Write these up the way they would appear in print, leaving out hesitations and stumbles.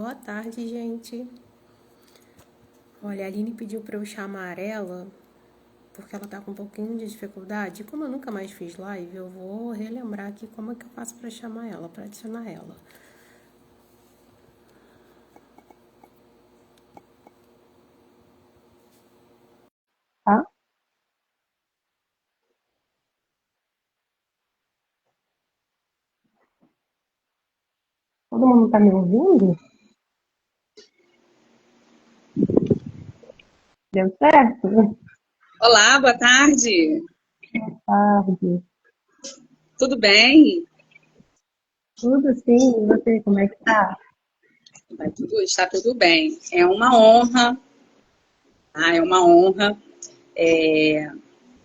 Boa tarde, gente. Olha, a Aline pediu para eu chamar ela, porque ela tá com um pouquinho de dificuldade. Como eu nunca mais fiz live, eu vou relembrar aqui como é que eu faço para chamar ela, para adicionar ela. Tá? Todo mundo está me ouvindo? Deu certo? Boa Olá, boa tarde. tarde. Tudo bem? Tudo sim, e você, como é que tá? Está tudo bem. É uma honra, é uma honra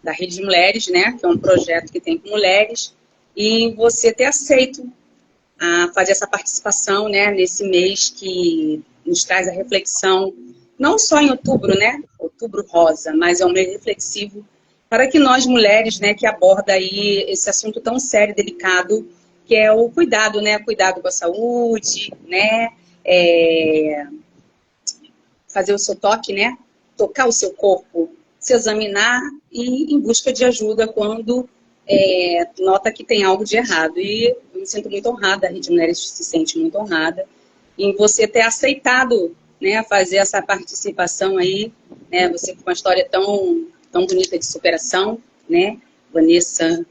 da Rede de Mulheres, né? Que é um projeto que tem com mulheres, e você ter aceito a fazer essa participação, né? Nesse mês que nos traz a reflexão, não só em outubro, né? Outubro rosa, mas é um mês reflexivo para que nós mulheres, né? Que aborda aí esse assunto tão sério e delicado, que é o cuidado, né? Cuidado com a saúde, né? É, fazer o seu toque, né? Tocar o seu corpo, se examinar e em busca de ajuda quando nota que tem algo de errado. E eu me sinto muito honrada, a Rede Mulheres se sente muito honrada em você ter aceitado, né, fazer essa participação aí, né? Você com uma história tão bonita de superação, né? Vanessa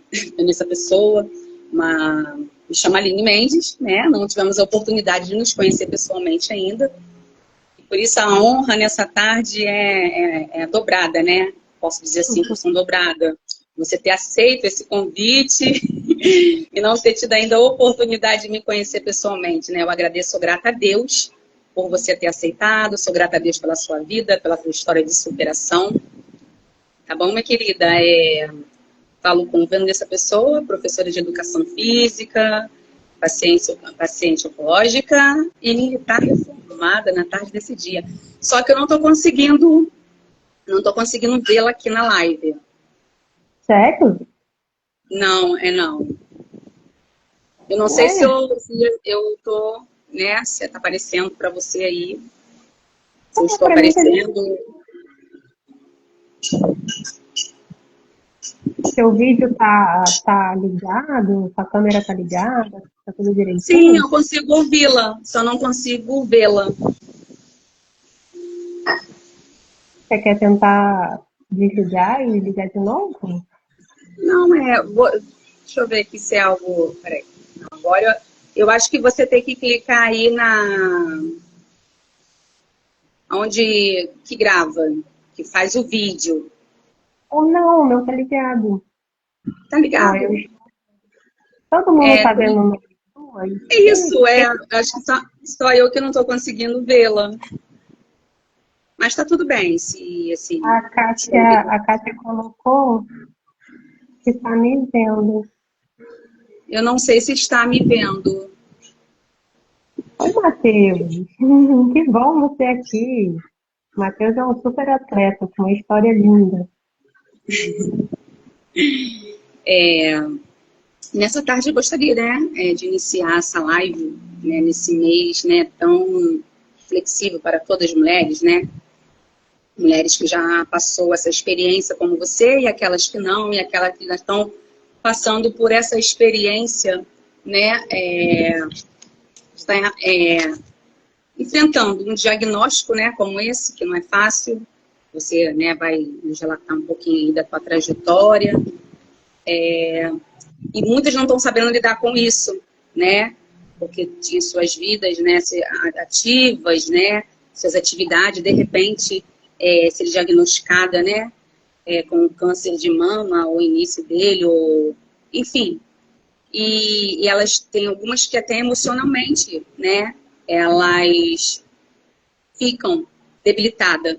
Pessoa, me chamo Aline Mendes, né? Não tivemos a oportunidade de nos conhecer pessoalmente ainda, por isso a honra nessa tarde é dobrada, né? Posso dizer assim, função dobrada. Você ter aceito esse convite e não ter tido ainda a oportunidade de me conhecer pessoalmente, né? Eu agradeço, sou grata a Deus por você ter aceitado, sou grata a Deus pela sua vida, pela sua história de superação. Tá bom, minha querida? Falo com Vanessa Pessoa, professora de Educação Física, paciente oncológica e militar reformada na tarde desse dia. Só que eu não tô conseguindo vê-la aqui na live. Sério? Não, não. Eu não sei Ué, se eu tô, né, se tá aparecendo para você aí, se eu estou para mim tá dizendo aparecendo. que seu vídeo tá ligado, sua câmera tá ligada, tá tudo Sim, direitinho? eu consigo ouvi-la, só não consigo vê-la. Você quer tentar desligar e ligar de novo? Não, deixa eu ver aqui se é algo. Peraí. Não, agora eu acho que você tem que clicar aí onde que grava, que faz o vídeo. Ou não, o meu tá ligado. Tá Ó, eu, ligado? todo mundo É, tá vendo o meu vídeo, é isso, acho que só eu que não estou conseguindo vê-la. Mas tá tudo bem, se assim, estou vendo. A Kátia colocou que tá me vendo. Eu não sei se está me vendo. Oi, Matheus. Que bom você aqui. Matheus é um super atleta com uma história linda. Nessa tarde eu gostaria, né, de iniciar essa live, né, nesse mês, né, tão flexível para todas as mulheres, né? Mulheres que já passou essa experiência como você e aquelas que não, e aquelas que já estão passando por essa experiência, né, está enfrentando um diagnóstico, né, como esse, que não é fácil. Você, né, vai nos relatar um pouquinho aí da tua trajetória, e muitas não estão sabendo lidar com isso, né, porque tinham suas vidas, né, ativas, né, suas atividades, de repente, ser diagnosticada, né, com câncer de mama, o início dele, ou enfim. E elas têm algumas que até emocionalmente, né, elas ficam debilitadas.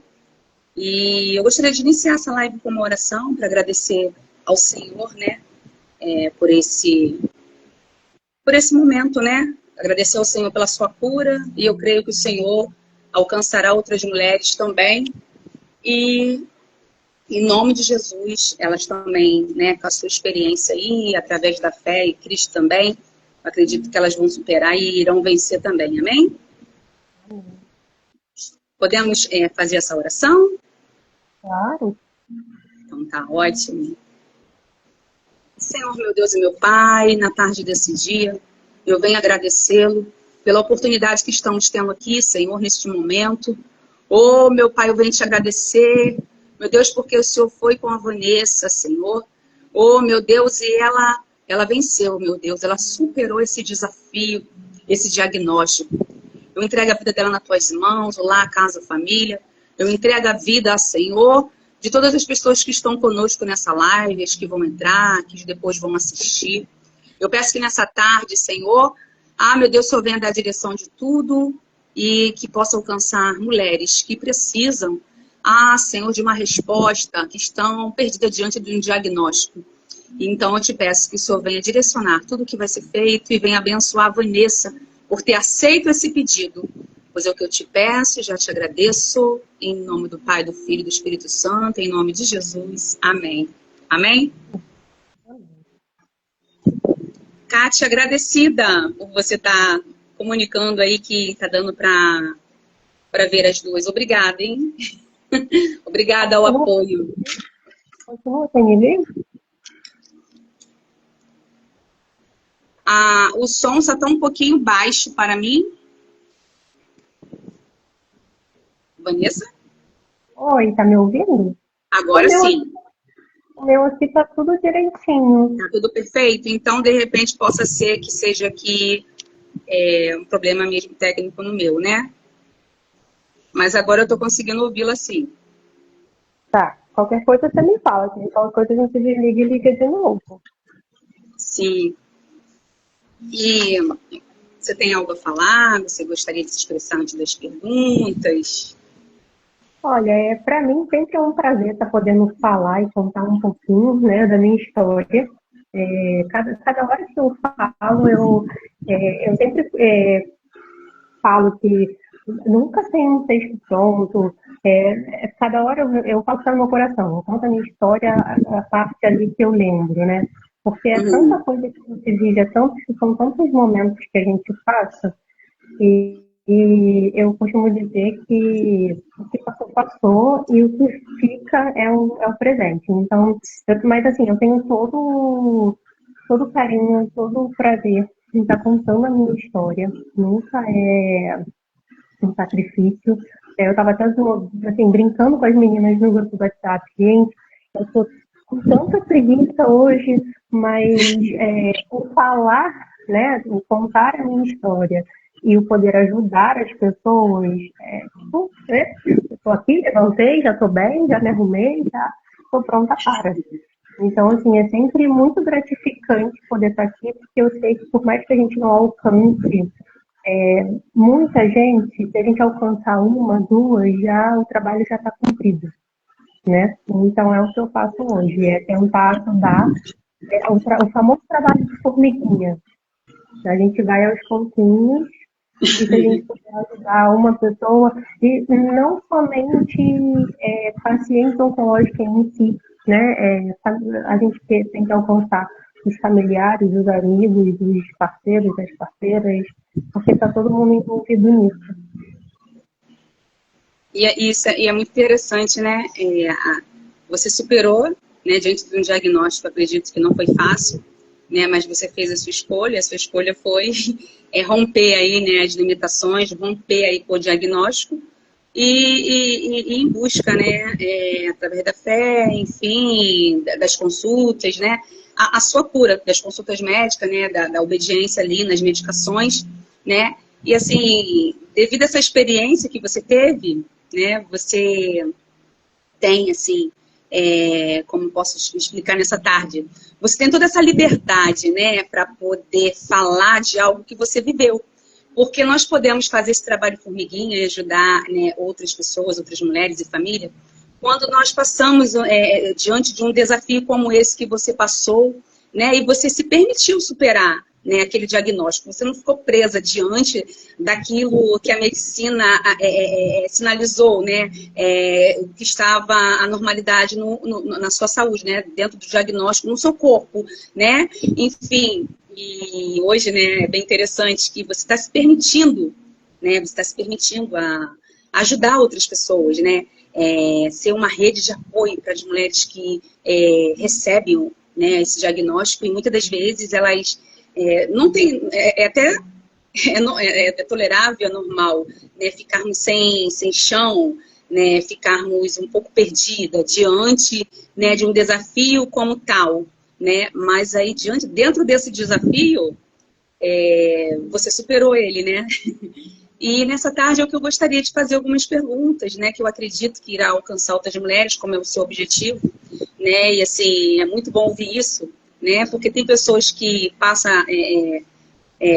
E eu gostaria de iniciar essa live com uma oração para agradecer ao Senhor, né, por esse momento, né? Agradecer ao Senhor pela sua cura, e eu creio que o Senhor alcançará outras mulheres também. E em nome de Jesus, elas também, né, com a sua experiência aí, através da fé e Cristo também, acredito que elas vão superar e irão vencer também, amém? Podemos fazer essa oração? Claro. Então tá ótimo. Senhor, meu Deus e meu Pai, na tarde desse dia, eu venho agradecê-lo pela oportunidade que estamos tendo aqui, Senhor, neste momento. Oh, meu Pai, eu venho te agradecer, meu Deus, porque o Senhor foi com a Vanessa, Senhor. Oh, meu Deus, e ela venceu, meu Deus, ela superou esse desafio, esse diagnóstico. Eu entrego a vida dela nas tuas mãos, lá a casa, a família. Eu entrego a vida, Senhor, de todas as pessoas que estão conosco nessa live, as que vão entrar, que depois vão assistir. Eu peço que nessa tarde, Senhor, meu Deus, o Senhor venha dar a direção de tudo e que possa alcançar mulheres que precisam, Senhor, de uma resposta, que estão perdidas diante de um diagnóstico. Então eu te peço que o Senhor venha direcionar tudo o que vai ser feito e venha abençoar a Vanessa por ter aceito esse pedido. Pois é o que eu te peço, já te agradeço, em nome do Pai, do Filho e do Espírito Santo, em nome de Jesus. Amém. Amém? Kátia, agradecida por você estar comunicando aí que está dando para ver as duas. Obrigada, hein? Obrigada ao apoio. Continua sem me ver? O som só está um pouquinho baixo para mim. Vanessa? Oi, tá me ouvindo? Agora sim. O meu aqui tá tudo direitinho. Tá tudo perfeito? Então, de repente, possa ser que seja aqui um problema mesmo técnico no meu, né? Mas agora eu tô conseguindo ouvi-la sim. Tá, qualquer coisa você me fala. Qualquer coisa a gente desliga e liga de novo. Sim. E você tem algo a falar? Você gostaria de se expressar antes das perguntas? Olha, para mim sempre é um prazer estar podendo falar e contar um pouquinho, né, da minha história. Cada hora que eu falo, eu sempre falo que nunca tem um texto pronto. Cada hora eu falo no meu coração, eu conto a minha história, a parte ali que eu lembro, né? Porque é tanta coisa que a gente vive, são tantos momentos que a gente passa, e eu costumo dizer que o que passou, passou, e o que fica é o presente. Então, mas assim, eu tenho todo carinho, todo prazer em estar contando a minha história. Nunca é um sacrifício. Eu estava até assim, brincando com as meninas no grupo do WhatsApp. Gente, eu estou com tanta preguiça hoje, mas o falar, né, o contar a minha história e o poder ajudar as pessoas, eu estou aqui, levantei, já estou bem, já me arrumei, já estou pronta para. Então, assim, é sempre muito gratificante poder estar aqui, porque eu sei que por mais que a gente não alcance muita gente, se a gente alcançar uma, duas, o trabalho já está cumprido, né? Então, é o que eu faço hoje, é tentar ajudar o famoso trabalho de formiguinha. A gente vai aos pouquinhos, e se a gente puder ajudar uma pessoa, e não somente paciente oncológica em si, né? A gente tem que alcançar os familiares, os amigos, os parceiros, as parceiras, porque está todo mundo envolvido nisso. E é muito interessante, né? Você superou, né, diante de um diagnóstico, acredito que não foi fácil, né, mas você fez a sua escolha foi romper aí, né, as limitações, romper aí com o diagnóstico e ir em busca, né, através da fé, enfim, das consultas, né, a sua cura, das consultas médicas, né, da obediência ali nas medicações, né, e assim, devido a essa experiência que você teve, né, você tem, assim, como posso explicar nessa tarde, você tem toda essa liberdade, né, para poder falar de algo que você viveu. Porque nós podemos fazer esse trabalho formiguinha e ajudar, né, outras pessoas, outras mulheres e família, quando nós passamos diante de um desafio como esse que você passou, né, e você se permitiu superar, né, aquele diagnóstico. Você não ficou presa diante daquilo que a medicina sinalizou, né, que estava a normalidade na sua saúde, né, dentro do diagnóstico, no seu corpo, né, enfim. E hoje, né, é bem interessante que você está se permitindo, né? Você está se permitindo a ajudar outras pessoas, né? Ser uma rede de apoio para as mulheres que recebem, né, esse diagnóstico, e muitas das vezes elas não têm, até tolerável, é normal, né, ficarmos sem chão, né, ficarmos um pouco perdida diante, né, de um desafio como tal, né, mas aí dentro desse desafio, você superou ele, né? E nessa tarde é o que eu gostaria de fazer algumas perguntas, né, que eu acredito que irá alcançar outras mulheres, como é o seu objetivo, né, e assim, é muito bom ouvir isso, né, porque tem pessoas que passam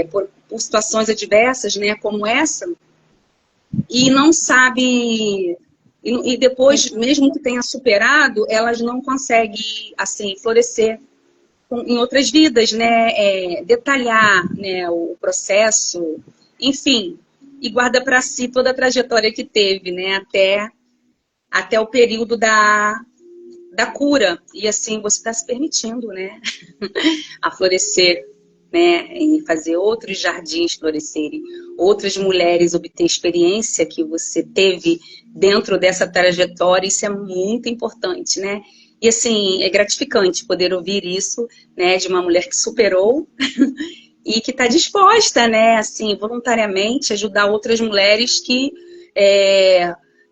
por situações adversas, né, como essa, e não sabe, e depois, mesmo que tenha superado, elas não conseguem, assim, florescer em outras vidas, né, detalhar, né, o processo, enfim, e guarda para si toda a trajetória que teve, né, até o período da cura. E assim, você está se permitindo, né, a florescer, né, e fazer outros jardins florescerem, outras mulheres obter experiência que você teve dentro dessa trajetória. Isso é muito importante, né? E assim, é gratificante poder ouvir isso, né, de uma mulher que superou e que está disposta, né, assim, voluntariamente ajudar outras mulheres que,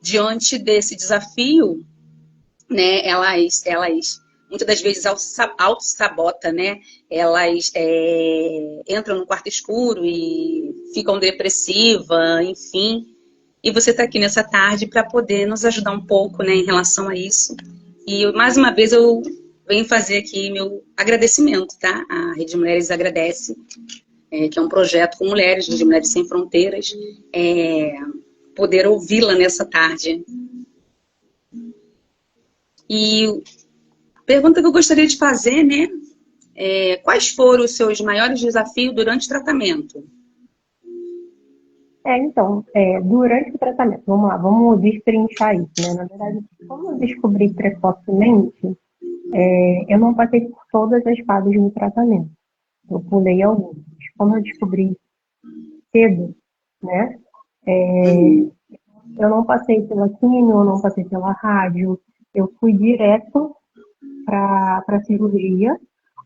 diante desse desafio, né, elas muitas das vezes auto-sabota, né, elas entram no quarto escuro e ficam depressiva, enfim, e você está aqui nessa tarde para poder nos ajudar um pouco, né, em relação a isso. E mais uma vez eu venho fazer aqui meu agradecimento, tá? A Rede Mulheres agradece, que é um projeto com mulheres, de Mulheres Sem Fronteiras, poder ouvi-la nessa tarde. E a pergunta que eu gostaria de fazer, né? Quais foram os seus maiores desafios durante o tratamento? Então, durante o tratamento, vamos lá, vamos destrinchar isso, né? Na verdade, como eu descobri precocemente, eu não passei por todas as fases do tratamento. Eu pulei algumas. Como eu descobri cedo, né? Eu não passei pela quimio, eu não passei pela rádio, eu fui direto para a cirurgia,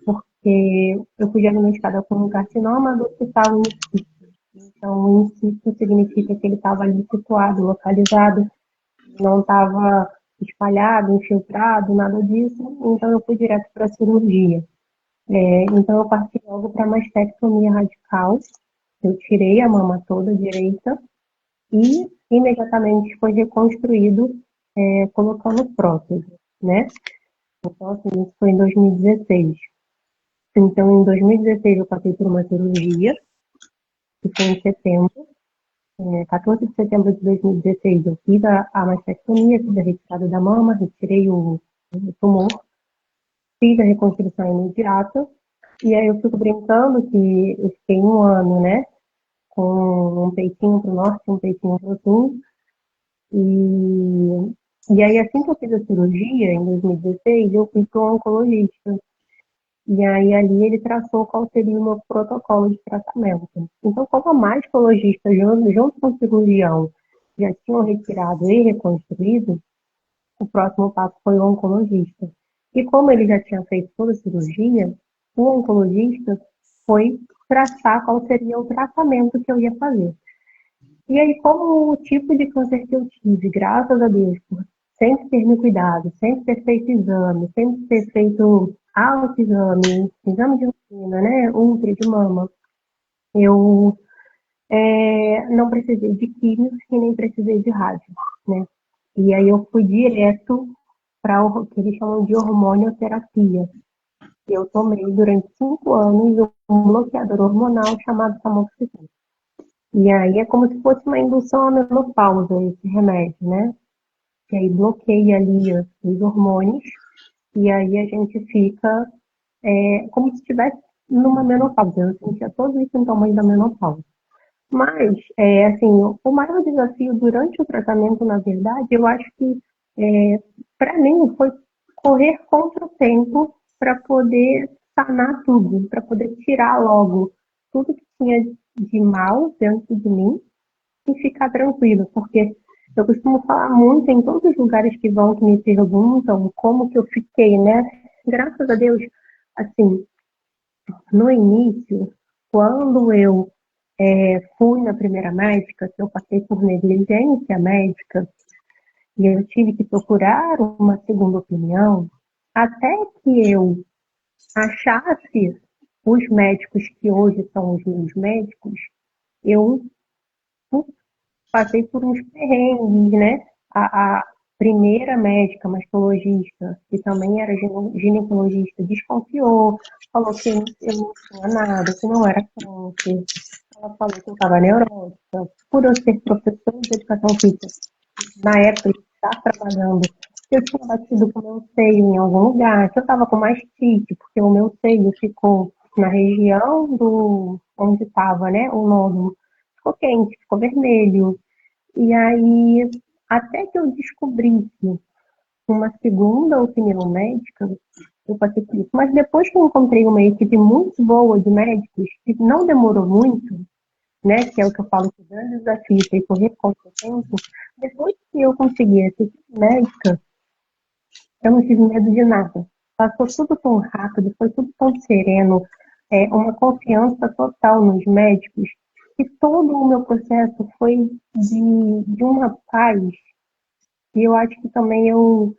porque eu fui diagnosticada com um carcinoma do hospital in situ. Então, in situ significa que ele estava ali situado, localizado, não estava espalhado, infiltrado, nada disso. Então, eu fui direto para a cirurgia. Então, eu parti logo para a mastectomia radical. Eu tirei a mama toda direita e imediatamente foi reconstruído, colocando prótese, né? Então, assim, isso foi em 2016. Então, em 2016 eu passei por uma cirurgia, que foi em setembro. 14 de setembro de 2016 eu fiz a mastectomia, fiz a retirada da mama, retirei o tumor, fiz a reconstrução imediata. E aí eu fico brincando que eu fiquei um ano, né? Com um peitinho para o norte, um peitinho para o sul. E aí, assim que eu fiz a cirurgia, em 2016, eu fui para um oncologista. E aí, ali, ele traçou qual seria o meu protocolo de tratamento. Então, como a mastologista, junto com o cirurgião, já tinham retirado e reconstruído, o próximo passo foi o oncologista. E como ele já tinha feito toda a cirurgia, o oncologista foi traçar qual seria o tratamento que eu ia fazer. E aí, como o tipo de câncer que eu tive, graças a Deus, por sempre ter me cuidado, sempre ter feito exame, sempre ter feito autoexame, exame de rotina, né, ultra de mama, eu não precisei de químio e nem precisei de rádio, né. E aí eu fui direto para o que eles chamam de hormonioterapia. Eu tomei durante 5 anos um bloqueador hormonal chamado tamoxifeno. E aí é como se fosse uma indução à menopausa, esse remédio, né? Que aí bloqueia ali os hormônios, e aí a gente fica como se estivesse numa menopausa. Eu sentia todos os sintomas da menopausa. Mas, assim, o maior desafio durante o tratamento, na verdade, eu acho que, para mim, foi correr contra o tempo para poder sanar tudo, para poder tirar logo tudo que tinha de mal dentro de mim e ficar tranquilo, porque eu costumo falar muito em todos os lugares que vão, que me perguntam como que eu fiquei, né? Graças a Deus, assim, no início, quando eu fui na primeira médica, que eu passei por negligência médica, e eu tive que procurar uma segunda opinião, até que eu achasse os médicos que hoje são os meus médicos, eu passei por uns perrengues, né? A primeira médica mastologista, que também era ginecologista, desconfiou, falou que eu não tinha nada, que não era câncer. Ela falou que eu estava neurótica. Por eu ser professora de educação física, na época de estar trabalhando, eu tinha batido com o meu seio em algum lugar, que eu estava com mastite, porque o meu seio ficou na região do onde estava, né, o nódulo. Ficou quente, ficou vermelho. E aí, até que eu descobrisse uma segunda opinião médica, eu passei por isso. Mas depois que eu encontrei uma equipe muito boa de médicos, que não demorou muito, né, que é o que eu falo, que o grande desafio é correr contra o tempo, depois que eu consegui essa equipe médica, eu não tive medo de nada. Passou tudo tão rápido, foi tudo tão sereno, uma confiança total nos médicos, e todo o meu processo foi de uma paz, e eu acho que também eu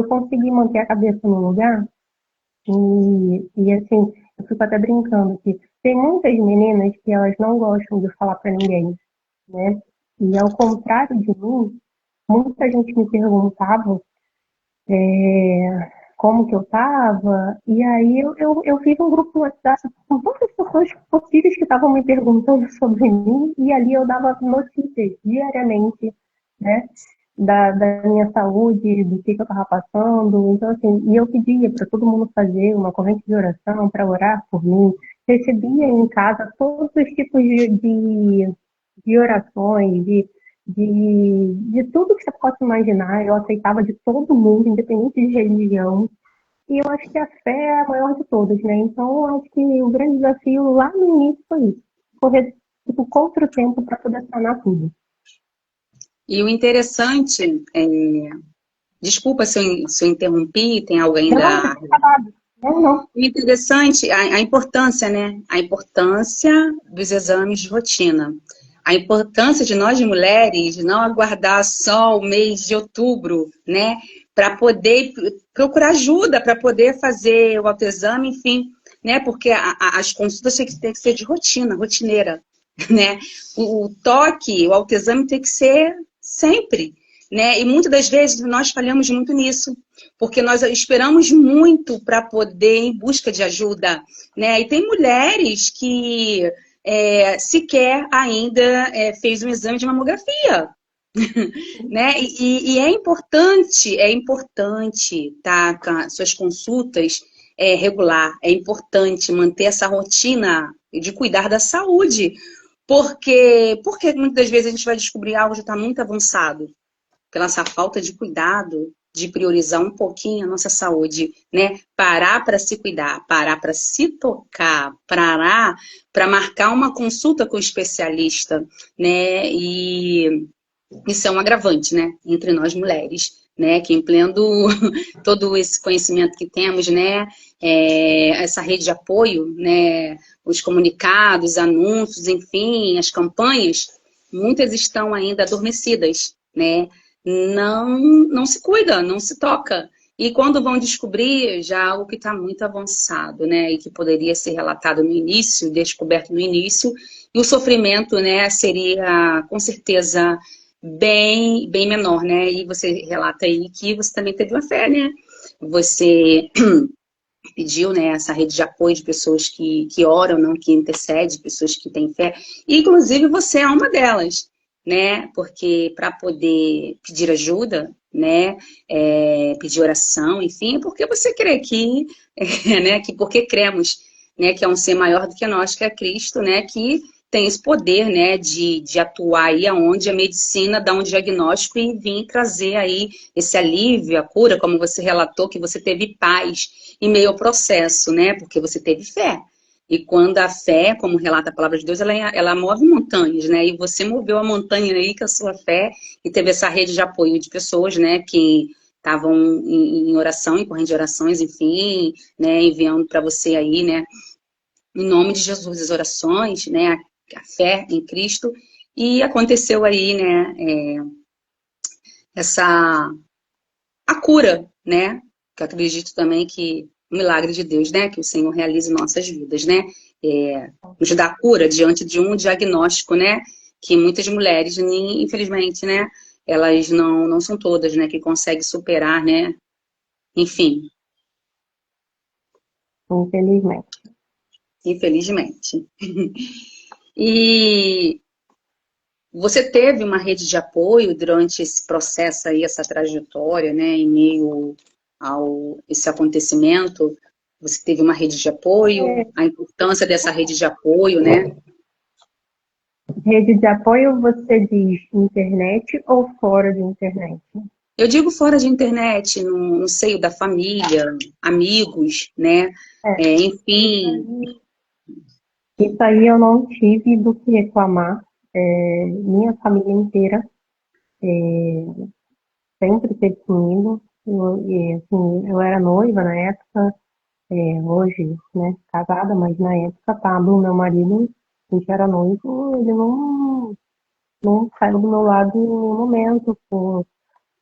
consegui manter a cabeça no lugar, e assim, eu fico até brincando que tem muitas meninas que elas não gostam de falar para ninguém, né? E ao contrário de mim, muita gente me perguntava como que eu estava, e aí eu fiz um grupo no WhatsApp com todas as pessoas possíveis que estavam me perguntando sobre mim, e ali eu dava notícias diariamente, né, da minha saúde, do que eu estava passando. Então, assim, e eu pedia para todo mundo fazer uma corrente de oração para orar por mim. Recebia em casa todos os tipos de orações, de tudo que você possa imaginar. Eu aceitava de todo mundo, independente de religião. E eu acho que a fé é a maior de todas, né? Então, eu acho que o grande desafio lá no início foi isso. Correr tipo, contra o tempo para poder sanar tudo. E o interessante, desculpa se eu interrompi, tem alguém Não, da... não, acabado. Não. O interessante, a importância, né? A importância dos exames de rotina. A importância de nós mulheres não aguardar só o mês de outubro, né? Para poder procurar ajuda, para poder fazer o autoexame, enfim, né? Porque as consultas têm que ser de rotina, rotineira, né? O toque, o autoexame tem que ser sempre, né? E muitas das vezes nós falhamos muito nisso, porque nós esperamos muito para poder ir em busca de ajuda, né? E tem mulheres que sequer ainda fez um exame de mamografia, né? E é importante, tá? Com as suas consultas regular, é importante manter essa rotina de cuidar da saúde, porque muitas vezes a gente vai descobrir algo que já está muito avançado, pela essa falta de cuidado, de priorizar um pouquinho a nossa saúde, né? Parar para se cuidar, parar para se tocar, parar para marcar uma consulta com o especialista, né? E isso é um agravante, né? Entre nós mulheres, né? Que em pleno todo esse conhecimento que temos, né? Essa rede de apoio, né? Os comunicados, anúncios, enfim, as campanhas, muitas estão ainda adormecidas, né? Não se cuida, não se toca. E quando vão descobrir já algo que está muito avançado, né? E que poderia ser relatado no início, descoberto no início, e o sofrimento, né, seria com certeza bem menor, né? E você relata aí que você também teve uma fé, né? Você pediu, né, essa rede de apoio de pessoas que oram, não, que intercedem, pessoas que têm fé. E, inclusive, você é uma delas, né? Porque para poder pedir ajuda, né, pedir oração, enfim, é porque você crê que, né, que porque cremos, né, que é um ser maior do que nós, que é Cristo, né, que tem esse poder, né, de atuar aí aonde a medicina dá um diagnóstico e vir trazer aí esse alívio, a cura, como você relatou, que você teve paz em meio ao processo, né, porque você teve fé. E quando a fé, como relata a palavra de Deus, ela move montanhas, né? E você moveu a montanha aí com a sua fé e teve essa rede de apoio de pessoas, né? Que estavam em oração, em corrente de orações, enfim, né? Enviando para você aí, né? Em nome de Jesus, as orações, né? A fé em Cristo. E aconteceu aí, né? A cura, né? Que eu acredito também que o milagre de Deus, né? Que o Senhor realiza em nossas vidas, né? Nos dá cura diante de um diagnóstico, né? Que muitas mulheres, infelizmente, né? Elas não são todas, né? Que conseguem superar, né? Enfim, Infelizmente. infelizmente. E você teve uma rede de apoio durante esse processo aí, essa trajetória, né, em meio ao esse acontecimento? Você teve uma rede de apoio? É, A importância dessa rede de apoio, né? rede de apoio, você diz internet ou fora de internet? Eu digo fora de internet, no seio da família, amigos, né? É, Enfim, isso aí eu não tive do que reclamar. Minha família inteira sempre esteve comigo. Assim, eu era noiva na época, hoje, né, casada, mas na época, Pablo, meu marido, a gente era noivo, ele não saiu do meu lado em nenhum momento.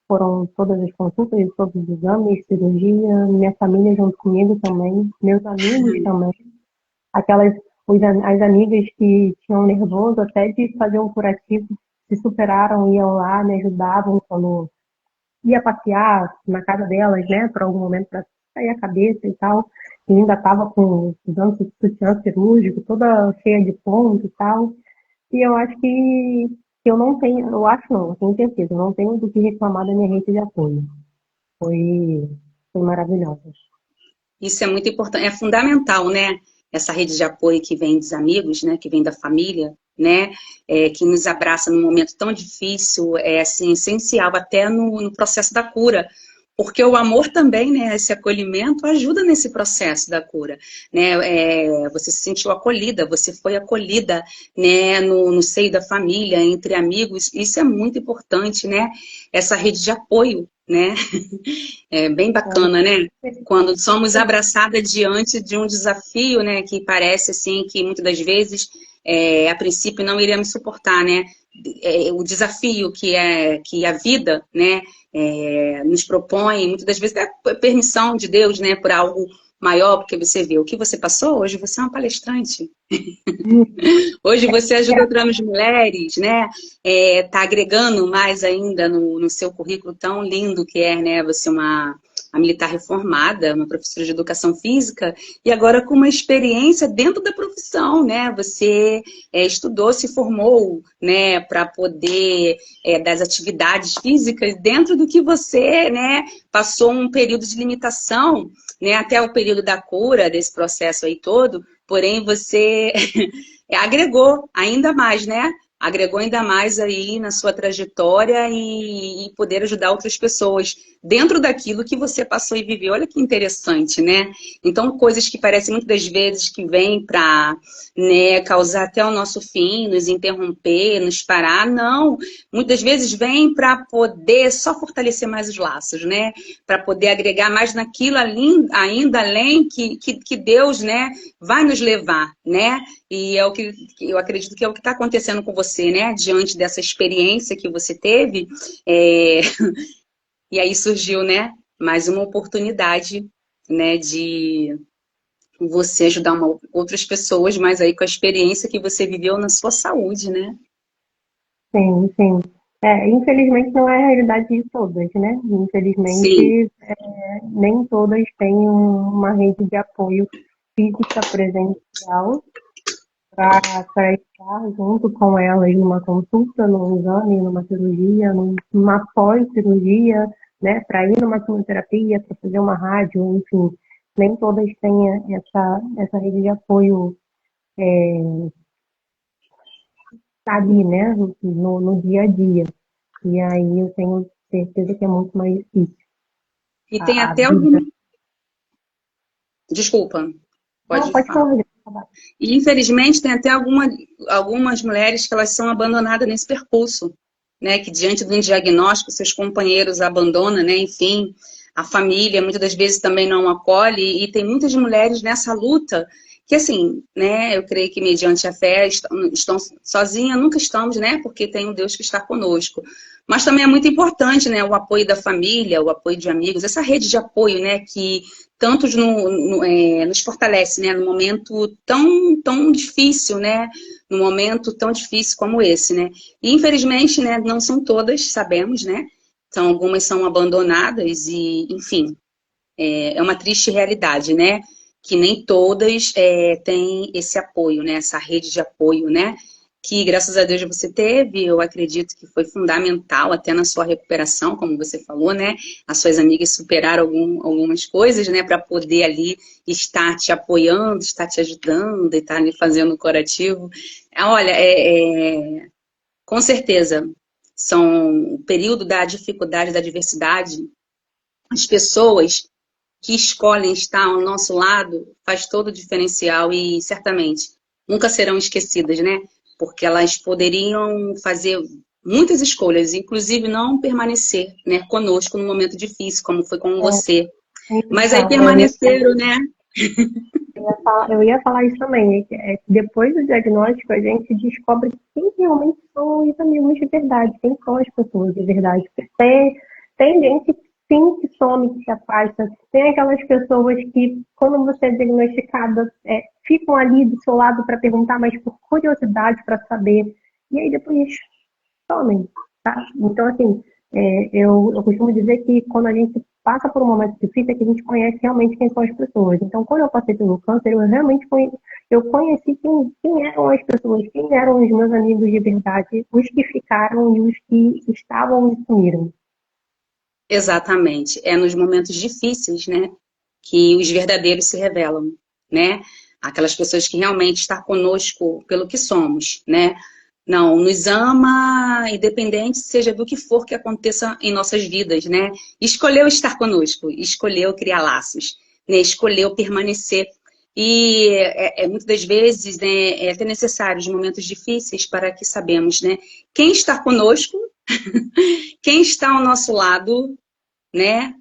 Foram todas as consultas, todos os exames, cirurgia, minha família junto comigo também, meus amigos também. Aquelas, as amigas que tinham nervoso até de fazer um curativo, se superaram, iam lá, me ajudavam quando ia passear na casa delas, né, por algum momento para sair a cabeça e tal. E ainda estava usando sutiã cirúrgico, toda cheia de ponto e tal. E eu acho que eu não tenho, eu acho não, eu tenho certeza, eu não tenho do que reclamar da minha rede de apoio. Foi, foi maravilhosa. isso é muito importante, é fundamental, né? Essa rede de apoio que vem dos amigos, né? Que vem da família, né? Que nos abraça num momento tão difícil, é assim, essencial até no processo da cura. Porque o amor também, né, esse acolhimento ajuda nesse processo da cura, né? Você se sentiu acolhida, você foi acolhida, né, no seio da família, entre amigos. Isso é muito importante, né? Essa rede de apoio, né? É bem bacana, né? Quando somos abraçadas diante de um desafio, né, que parece assim que muitas das vezes, a princípio, não iremos suportar, né? O desafio que a vida, né, nos propõe, muitas das vezes é permissão de Deus, né, por algo maior, porque você vê o que você passou, hoje você é uma palestrante. Hoje você ajuda outras mulheres, né? Tá agregando mais ainda no seu currículo tão lindo que é, né? Você uma militar reformada, uma professora de educação física, e agora com uma experiência dentro da profissão, né? Você estudou, se formou, né? Para poder das atividades físicas dentro do que você, né? Passou um período de limitação, né? Até o período da cura desse processo aí todo. Porém, você agregou ainda mais, né? Agregou ainda mais aí na sua trajetória e poder ajudar outras pessoas dentro daquilo que você passou e viveu. Olha que interessante, né? Então, coisas que parecem muitas das vezes que vêm para, né, causar até o nosso fim, nos interromper, nos parar, não. Muitas vezes vêm para poder só fortalecer mais os laços, né? Para poder agregar mais naquilo ali, ainda além que Deus, né, vai nos levar, né? E é o que eu acredito que é o que está acontecendo com você, né? Diante dessa experiência que você teve, e aí surgiu, né? Mais uma oportunidade, né? De você ajudar outras pessoas, mas aí com a experiência que você viveu na sua saúde, né? Sim, sim. Infelizmente não é a realidade de todas, né? Sim. Infelizmente, nem todas têm uma rede de apoio física presencial para estar junto com elas numa consulta, num exame, numa cirurgia, numa pós-cirurgia, né? Para ir numa quimioterapia, para fazer uma rádio, enfim. Nem todas têm essa rede de apoio ali, né? No dia a dia. E aí eu tenho certeza que é muito mais difícil E tem a até vida. algum. Desculpa, Não, pode pode falar. falar. E, infelizmente, tem até algumas mulheres que elas são abandonadas nesse percurso, né? Que diante de um diagnóstico, seus companheiros abandonam, né? Enfim, a família muitas das vezes também não acolhe. E tem muitas mulheres nessa luta que, assim, né? Eu creio que mediante a fé estão sozinhas, nunca estamos, né? Porque tem um Deus que está conosco. Mas também é muito importante, né? O apoio da família, o apoio de amigos, essa rede de apoio, né? Que tantos nos fortalece, né? No momento tão difícil, né? No momento tão difícil como esse, né? E, infelizmente, né? Não são todas, sabemos, né? Então, algumas são abandonadas e, enfim, é uma triste realidade, né? Que nem todas têm esse apoio, né? Essa rede de apoio, né? Que, graças a Deus, você teve, eu acredito que foi fundamental até na sua recuperação, como você falou, né? As suas amigas superaram algumas coisas, né? Para poder ali estar te apoiando, estar te ajudando e estar ali fazendo o curativo. Olha, com certeza, são o período da dificuldade, da adversidade, as pessoas que escolhem estar ao nosso lado faz todo o diferencial e certamente nunca serão esquecidas, né? Porque elas poderiam fazer muitas escolhas, inclusive não permanecer, né, conosco no momento difícil, como foi com você. Mas aí Então, permaneceram, né? eu ia falar isso também, que depois do diagnóstico a gente descobre quem realmente são os amigos de verdade, quem são as pessoas de verdade. Porque tem gente sim que some, que se afasta, tem aquelas pessoas que, quando você é diagnosticada, ficam ali do seu lado para perguntar, mas por curiosidade, para saber, e aí depois somem, tá? Então, assim, eu costumo dizer que quando a gente passa por um momento difícil é que a gente conhece realmente quem são as pessoas. Então, quando eu passei pelo câncer, eu realmente conheci quem eram as pessoas, quem eram os meus amigos de verdade, os que ficaram e os que estavam e sumiram. Exatamente. É nos momentos difíceis, né, que os verdadeiros se revelam, né? Aquelas pessoas que realmente estão conosco pelo que somos, né? Não, nos ama, independente seja do que for que aconteça em nossas vidas, né? Escolheu estar conosco, escolheu criar laços, né? Escolheu permanecer. E muitas das vezes, né, é até necessário os momentos difíceis para que sabemos, né? Quem está conosco, quem está ao nosso lado, né?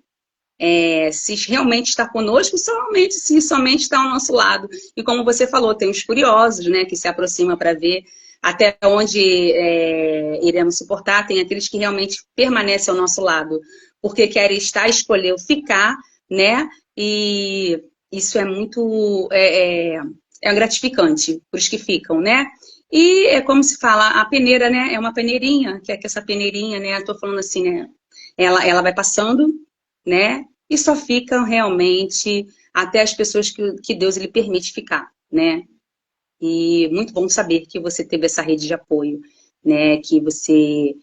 Se realmente está conosco, somente se somente está ao nosso lado. E como você falou, tem os curiosos, né, que se aproximam para ver até onde iremos suportar, tem aqueles que realmente permanecem ao nosso lado, porque querem estar, escolheu ficar, né? E isso é muito gratificante para os que ficam, né? E é como se fala, a peneira, né? É uma peneirinha, que essa peneirinha, né? Estou falando assim, né? Ela vai passando, né? E só ficam realmente até as pessoas que Deus lhe permite ficar, né? E muito bom saber que você teve essa rede de apoio, né? Que você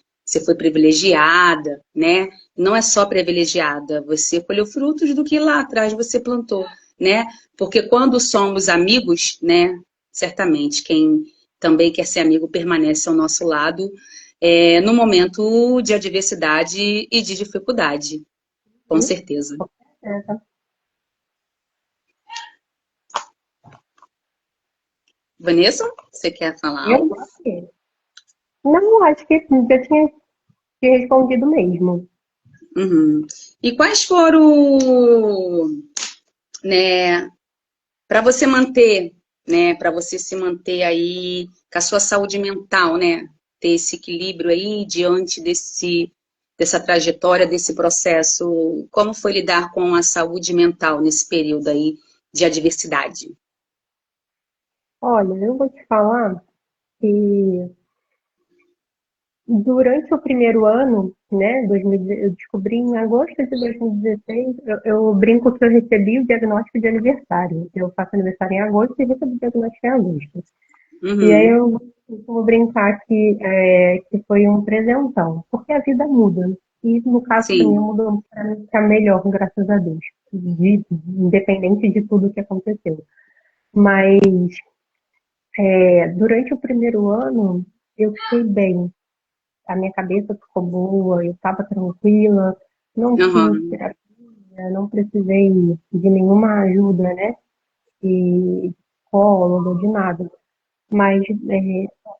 foi privilegiada, né? Não é só privilegiada, você colheu frutos do que lá atrás você plantou, né? Porque quando somos amigos, né? Certamente quem também quer ser amigo permanece ao nosso lado no momento de adversidade e de dificuldade, com certeza. É, Vanessa, você quer falar eu algo? não, acho que já tinha te respondido mesmo. Uhum. E quais foram, né, para você manter, né, para você se manter aí com a sua saúde mental, né, ter esse equilíbrio aí diante dessa trajetória, desse processo, como foi lidar com a saúde mental nesse período aí de adversidade? Olha, eu vou te falar que durante o primeiro ano, né, eu descobri em agosto de 2016, eu brinco que eu recebi o diagnóstico de aniversário. Eu faço aniversário em agosto e recebi o diagnóstico em agosto. E aí Uhum. eu vou brincar que foi um presentão, porque a vida muda. E no caso para mim Sim, mudou para melhor, graças a Deus, independente de tudo que aconteceu. Mas durante o primeiro ano eu fiquei bem, a minha cabeça ficou boa, eu estava tranquila, não fiz uhum. terapia, não precisei de nenhuma ajuda, né? E psicóloga, de nada. Mas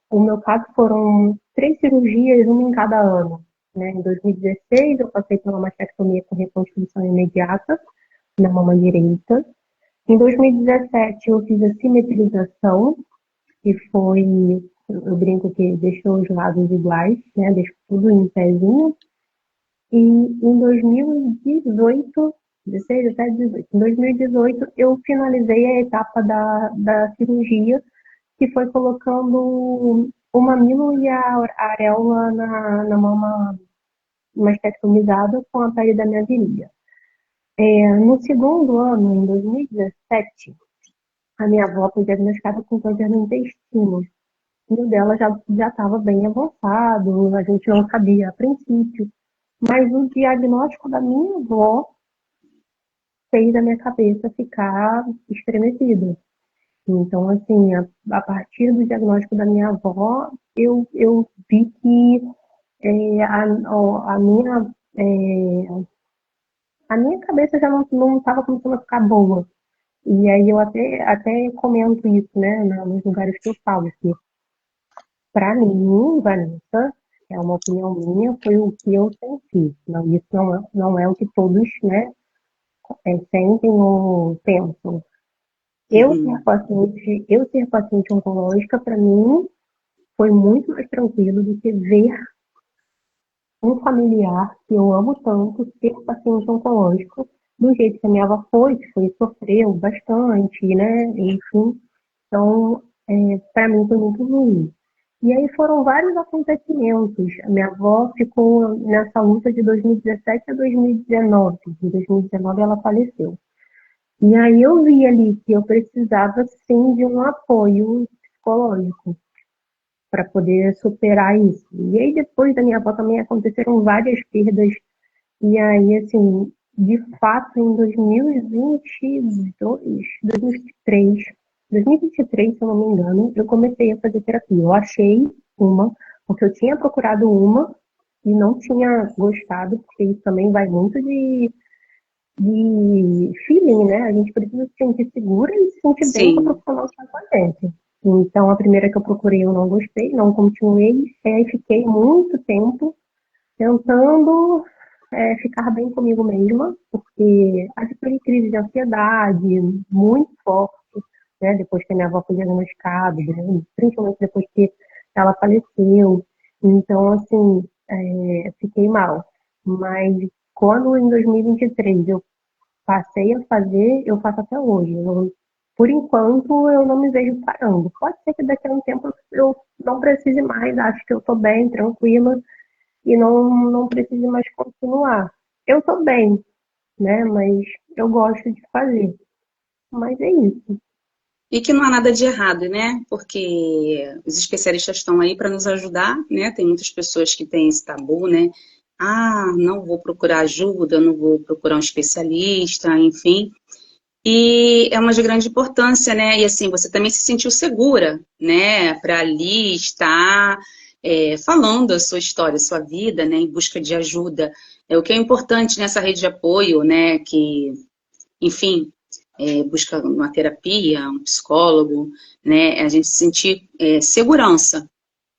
o meu caso foram 3 cirurgias, uma em cada ano. Né? Em 2016, eu passei por uma mastectomia com reconstrução imediata na mama direita. Em 2017, eu fiz a simetrização, que foi, eu brinco que deixou os lados iguais, né? Deixou tudo em pezinho. E em 2018, 16, até 18, em 2018, eu finalizei a etapa da cirurgia, que foi colocando o mamilo e a areola na mama mastectomizada com a pele da minha virilha. No segundo ano, em 2017, a minha avó foi diagnosticada com câncer no intestino. E o dela já estava bem avançado, a gente não sabia a princípio. Mas o diagnóstico da minha avó fez a minha cabeça ficar estremecida. Então, assim, a partir do diagnóstico da minha avó, eu vi que a minha, a minha cabeça já não estava começando a ficar boa. E aí eu até comento isso, né, nos lugares que eu falo, que para mim, Vanessa, é uma opinião minha, foi o que eu senti. Não, isso não é o que todos, né, sentem ou pensam. Eu ser paciente oncológica, para mim, foi muito mais tranquilo do que ver um familiar que eu amo tanto ser paciente oncológico do jeito que a minha avó que sofreu bastante, né? Enfim, então, para mim foi muito ruim. E aí foram vários acontecimentos. A minha avó ficou nessa luta de 2017 a 2019. Em 2019 ela faleceu. E aí eu vi ali que eu precisava sim de um apoio psicológico para poder superar isso. E aí depois da minha avó também aconteceram várias perdas. E aí, assim, de fato, em 2022, 2023, se eu não me engano, eu comecei a fazer terapia. Eu achei uma, porque eu tinha procurado uma e não tinha gostado, porque isso também vai muito de feeling, né? A gente precisa se sentir segura e se sentir bem com o Sim. profissional que está com a gente. Então, a primeira que eu procurei eu não gostei, não continuei, e fiquei muito tempo tentando ficar bem comigo mesma, porque adquiri crise de ansiedade muito forte, né? Depois que a minha avó foi diagnosticada, né? Principalmente depois que ela faleceu. Então, assim, fiquei mal. Mas quando em 2023 eu passei a fazer, eu faço até hoje. Por enquanto, eu não me vejo parando. Pode ser que daqui a um tempo eu não precise mais, acho que eu estou bem, tranquila, e não precise mais continuar. Eu estou bem, né? Mas eu gosto de fazer. Mas é isso. E que não há nada de errado, né? Porque os especialistas estão aí para nos ajudar, né? Tem muitas pessoas que têm esse tabu, né? Ah, não vou procurar ajuda, não vou procurar um especialista, enfim. E é uma de grande importância, né? E assim, você também se sentiu segura, né? Para ali estar falando a sua história, a sua vida, né? Em busca de ajuda. O que é importante nessa rede de apoio, né? Que, enfim, busca uma terapia, um psicólogo, né? A gente sentir segurança,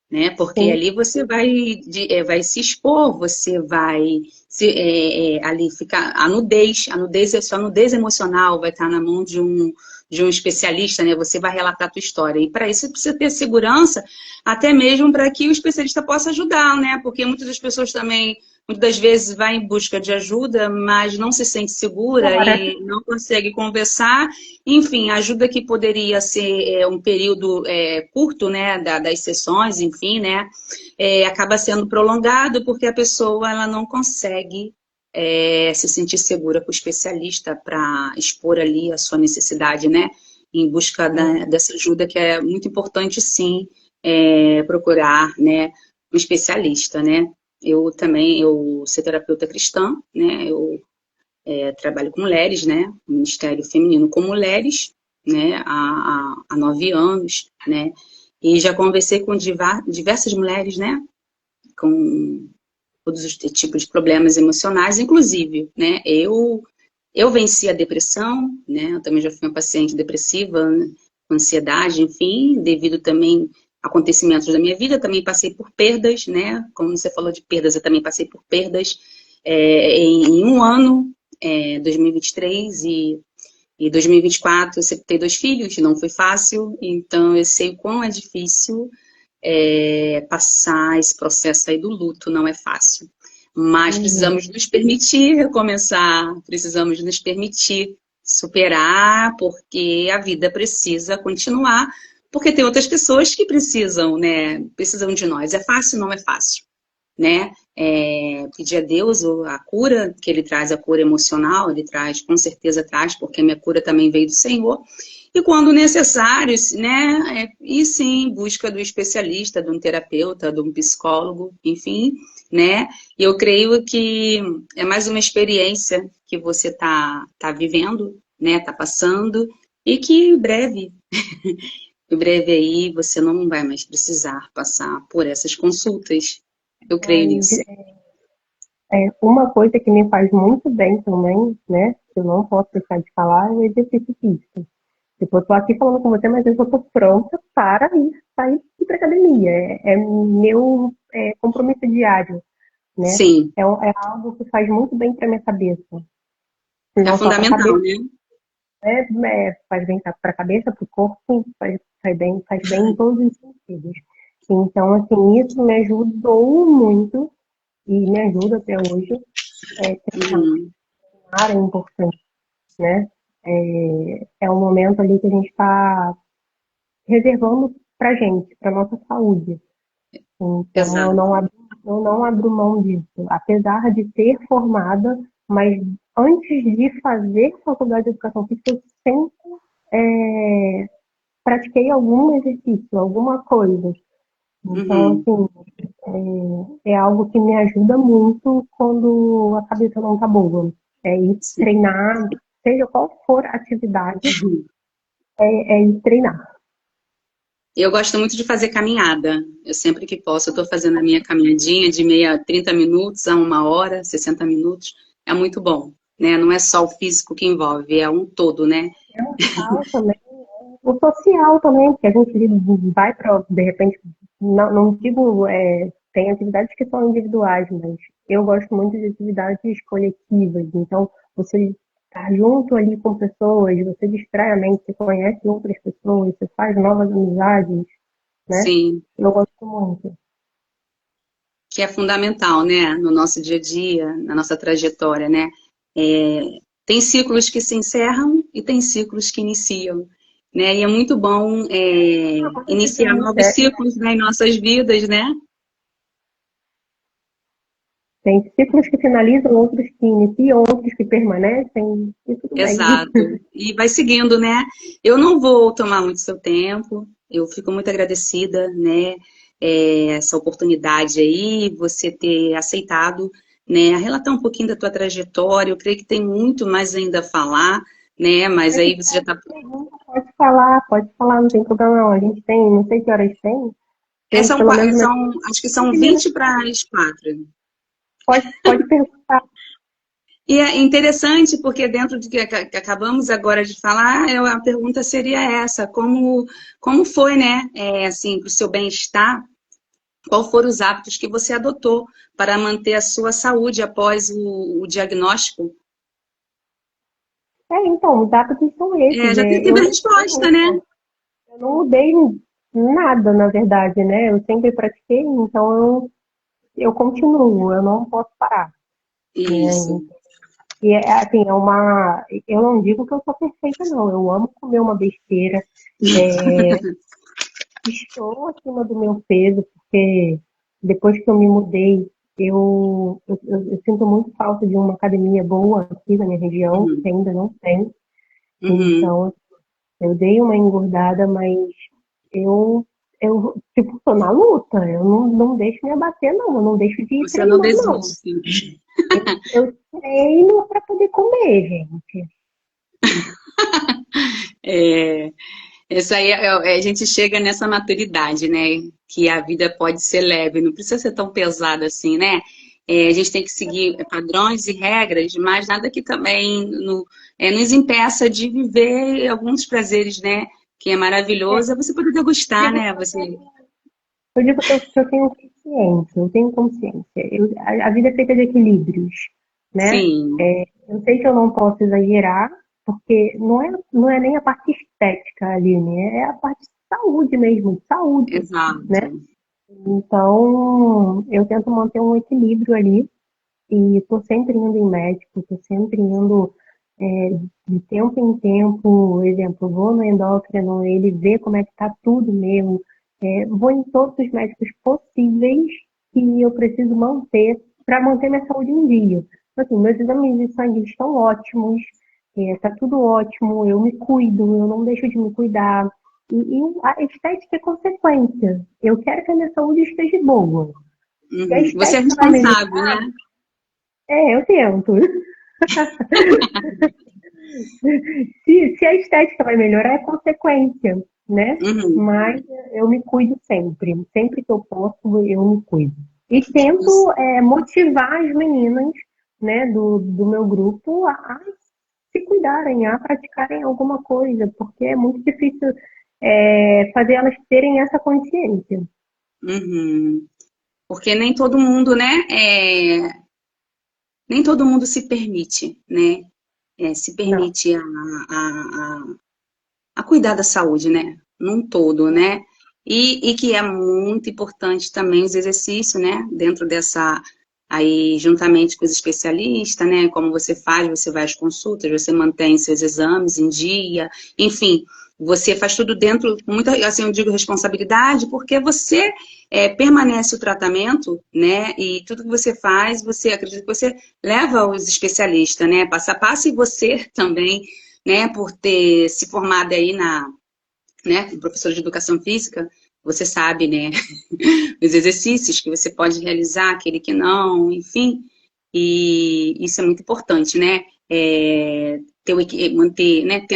né? Porque Sim, ali você vai se expor, você vai ali ficar a nudez, sua nudez emocional vai estar na mão de um especialista, né? Você vai relatar a tua história. E para isso você precisa ter segurança, até mesmo para que o especialista possa ajudar, né? Porque muitas das pessoas também, muitas das vezes, vai em busca de ajuda, mas não se sente segura fora. e não consegue conversar. Enfim, a ajuda que poderia ser um período curto, né, das sessões, enfim, né, acaba sendo prolongado porque a pessoa ela não consegue se sentir segura com o especialista para expor ali a sua necessidade, né, em busca dessa ajuda que é muito importante, sim, procurar, né, um especialista, né. Eu sou terapeuta cristã, né, eu trabalho com mulheres, né? Ministério Feminino com mulheres, né? Há 9 anos, né? E já conversei com diversas mulheres, né? Com todos os tipos de problemas emocionais, inclusive, né? Eu venci a depressão, né? Eu também já fui uma paciente depressiva, né? ansiedade, enfim, devido também a acontecimentos da minha vida. Também passei por perdas, né? Como você falou de perdas, eu também passei por perdas em um ano, 2023 e 2024. Eu sempre tenho 2 filhos, não foi fácil, então eu sei o quão é difícil passar esse processo aí do luto, não é fácil. Mas precisamos nos permitir recomeçar, precisamos nos permitir superar, porque a vida precisa continuar, porque tem outras pessoas que precisam, né? Precisam de nós. É fácil? Não é fácil, né? Pedir a Deus a cura, que Ele traz a cura emocional, Ele traz, com certeza traz, porque a minha cura também veio do Senhor. E quando necessário, né, ir sim em busca do especialista, de um terapeuta, de um psicólogo, enfim, né? E eu creio que é mais uma experiência que você tá vivendo, né, tá passando, e que em breve aí você não vai mais precisar passar por essas consultas. Eu creio nisso. Uma coisa que me faz muito bem também, né, que eu não posso deixar de falar, é o exercício físico. Tipo, eu tô aqui falando com você, mas eu já tô pronta para sair para academia. É meu compromisso diário, né? Sim. É algo que faz muito bem para minha cabeça. É Não só para a fundamental, cabeça, né? faz bem para a cabeça, para o corpo, faz bem em todos os sentidos. Então, assim, isso me ajudou muito e me ajuda até hoje. Treinar é importante, né? É um momento ali que a gente está reservando para gente, para nossa saúde. Então, Exato. eu não abro mão disso, apesar de ser formada, mas antes de fazer faculdade de educação física, eu sempre pratiquei algum exercício, alguma coisa. Então, assim, é algo que me ajuda muito quando a cabeça não tá boa. É ir treinar, seja qual for a atividade, é ir treinar. Eu gosto muito de fazer caminhada. Eu sempre que posso, eu estou fazendo a minha caminhadinha de 30 minutos a 1 hora, 60 minutos. É muito bom, né? Não é só o físico que envolve, é um todo, né? É um mental também, o social também, porque a gente vai para, de repente, não digo, tem atividades que são individuais, mas eu gosto muito de atividades coletivas. Então, você estar junto ali com pessoas, você distrai a mente, você conhece outras pessoas, você faz novas amizades, né? Sim, Eu gosto muito. que é fundamental, né? No nosso dia a dia, na nossa trajetória, né? Tem ciclos que se encerram e tem ciclos que iniciam, né? E é muito bom iniciar novos ciclos, né, em nossas vidas, né? Tem ciclos que finalizam, outros que iniciam, outros que permanecem, e tudo bem. Exato. E vai seguindo, né? Eu não vou tomar muito seu tempo. Eu fico muito agradecida, né? Essa oportunidade aí, você ter aceitado, né? Relatar um pouquinho da tua trajetória. Eu creio que tem muito mais ainda a falar, né? Mas aí você já está. Pode falar, não tem problema não. A gente tem, não sei que horas tem. Tem São, pelo menos acho que são 20 para as 4. Pode perguntar. E é interessante porque dentro do que acabamos agora de falar, a pergunta seria essa: como foi, né, assim, para o seu bem-estar, qual foram os hábitos que você adotou para manter a sua saúde após o diagnóstico? Então, os hábitos são esses. Já teve a resposta, né? Eu não mudei nada, na verdade, né? Eu sempre pratiquei, então eu continuo, eu não posso parar. Isso. E assim, eu não digo que eu sou perfeita, não. Eu amo comer uma besteira. Estou acima do meu peso, porque depois que eu me mudei, eu sinto muito falta de uma academia boa aqui na minha região, que ainda não tem. Então, eu dei uma engordada, mas eu tipo, tô na luta. Eu não deixo me abater, não. Eu não deixo de ir Você não treinar, não. desiste. Eu treino para poder comer, gente. Isso aí, a gente chega nessa maturidade, né? Que a vida pode ser leve, não precisa ser tão pesada assim, né? A gente tem que seguir padrões e regras, mas nada que também nos impeça de viver alguns prazeres, né? que é maravilhoso, é você poder degustar, né? Você... Eu digo que eu tenho consciência, eu tenho consciência. A vida é feita de equilíbrios, né? Sim, Eu sei que eu não posso exagerar, porque não é nem a parte estética ali, né? É a parte de saúde mesmo, de saúde, né? exato. Então, eu tento manter um equilíbrio ali e estou sempre indo em médico, estou sempre indo é, de tempo em tempo, exemplo, vou no endócrino, ele vê como é que está tudo meu, vou em todos os médicos possíveis que eu preciso manter para manter minha saúde em dia. Então, assim, meus exames de sangue estão ótimos, está tudo ótimo, eu me cuido, eu não deixo de me cuidar. E a estética é consequência. Eu quero que a minha saúde esteja boa. Se a Uhum. Você é estética vai responsável, melhorar, né? eu tento. Se a estética vai melhorar, é consequência, né? Uhum. Mas eu me cuido sempre. Sempre que eu posso, eu me cuido. E Isso. tento motivar as meninas, né, do meu grupo a se cuidarem, a praticarem alguma coisa, porque é muito difícil fazer elas terem essa consciência. Uhum. Porque nem todo mundo, né? Nem todo mundo se permite, né? Se Não, permite a cuidar da saúde, né? Num todo, não. né? E que é muito importante também os exercícios, né? Dentro dessa, aí, juntamente com os especialistas, né? Como você faz, você vai às consultas, você mantém seus exames em dia, enfim, você faz tudo dentro, muita, assim, eu digo responsabilidade, porque você permanece o tratamento, né? E tudo que você faz, você acredita que você leva os especialistas, né? Passo a passo, e você também, né, por ter se formado aí né, como professor de educação física, você sabe, né, os exercícios que você pode realizar, aquele que não, enfim, e isso é muito importante, né, manter, né,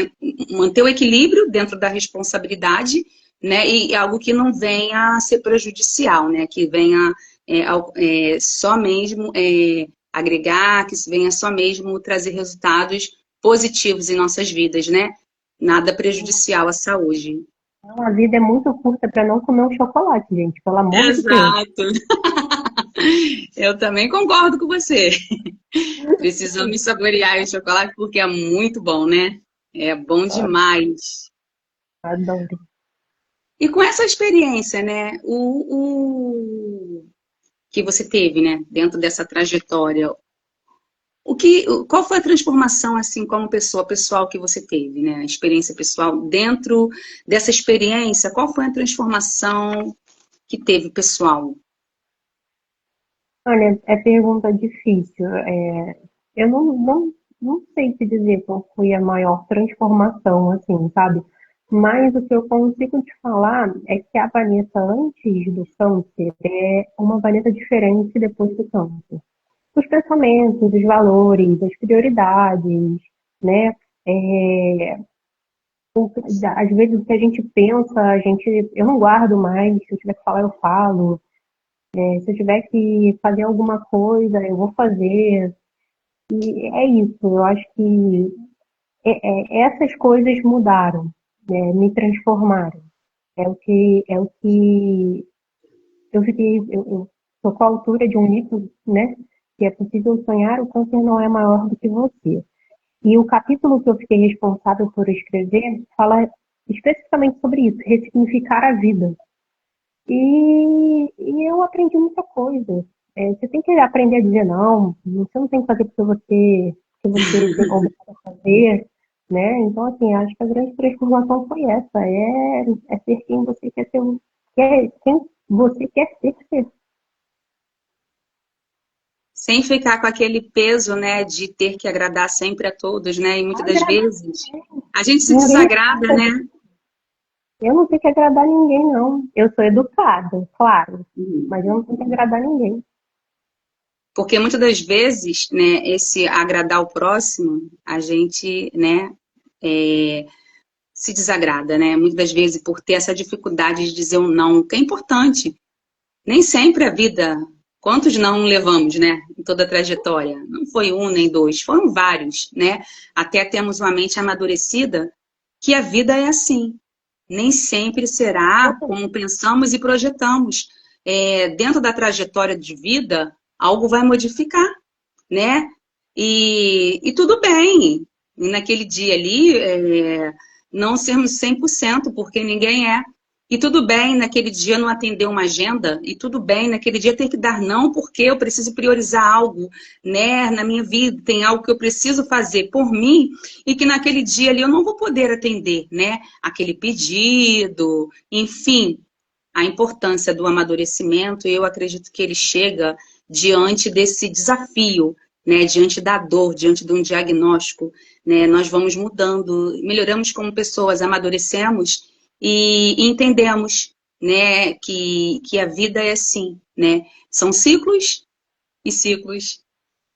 manter o equilíbrio dentro da responsabilidade, né, e algo que não venha a ser prejudicial, né, que venha só mesmo agregar, que venha só mesmo trazer resultados positivos em nossas vidas, né? Nada prejudicial à saúde. Então, a vida é muito curta para não comer um chocolate, gente, pelo amor de Deus. Exato. Eu também concordo com você. Precisamos saborear o chocolate porque é muito bom, né? É bom demais. Adoro. E com essa experiência, né? Que você teve, né? Dentro dessa trajetória, qual foi a transformação, assim, como pessoa, pessoal que você teve, né? A experiência pessoal. Dentro dessa experiência, qual foi a transformação que teve pessoal? Olha, é pergunta difícil. Eu não sei te dizer qual foi a maior transformação, assim, sabe? Mas o que eu consigo te falar é que a Vanessa antes do câncer é uma Vanessa diferente depois do câncer. Os pensamentos, os valores, as prioridades, né? É, Às vezes o que a gente pensa, eu não guardo mais, se eu tiver que falar, eu falo. Se eu tiver que fazer alguma coisa, eu vou fazer. E é isso, eu acho que essas coisas mudaram, né, me transformaram. É o que eu fiquei, eu tô com a altura de um livro, né, que é possível sonhar, o câncer não é maior do que você. E o capítulo que eu fiquei responsável por escrever fala especificamente sobre isso, ressignificar a vida. E eu aprendi muita coisa. Você tem que aprender a dizer não, você não tem que fazer porque você tem obrigado a fazer, né? Então, assim, acho que a grande transformação foi essa, é ser quem você quer ser, quem você quer ser. Sem ficar com aquele peso, né, de ter que agradar sempre a todos, né? E muitas das Agradar vezes a gente se ninguém, desagrada, né? eu não tenho que agradar ninguém, não. Eu sou educada, claro, mas eu não tenho que agradar ninguém. Porque muitas das vezes, né, esse agradar o próximo, a gente, né, se desagrada, né? Muitas das vezes por ter essa dificuldade de dizer um não, que é importante. Nem sempre a vida, quantos não levamos, né, em toda a trajetória? Não foi um nem dois, foram vários, né? Até termos uma mente amadurecida que a vida é assim. Nem sempre será como pensamos e projetamos. Dentro da trajetória de vida, algo vai modificar, né? E tudo bem. E naquele dia ali, não sermos 100%, porque ninguém é. E tudo bem naquele dia não atender uma agenda, e tudo bem naquele dia ter que dar não, porque eu preciso priorizar algo, né, na minha vida, tem algo que eu preciso fazer por mim, e que naquele dia ali eu não vou poder atender, né, aquele pedido, enfim, a importância do amadurecimento, eu acredito que ele chega diante desse desafio, né, diante da dor, diante de um diagnóstico, né, nós vamos mudando, melhoramos como pessoas, amadurecemos e entendemos, né, que a vida é assim, né, são ciclos e ciclos,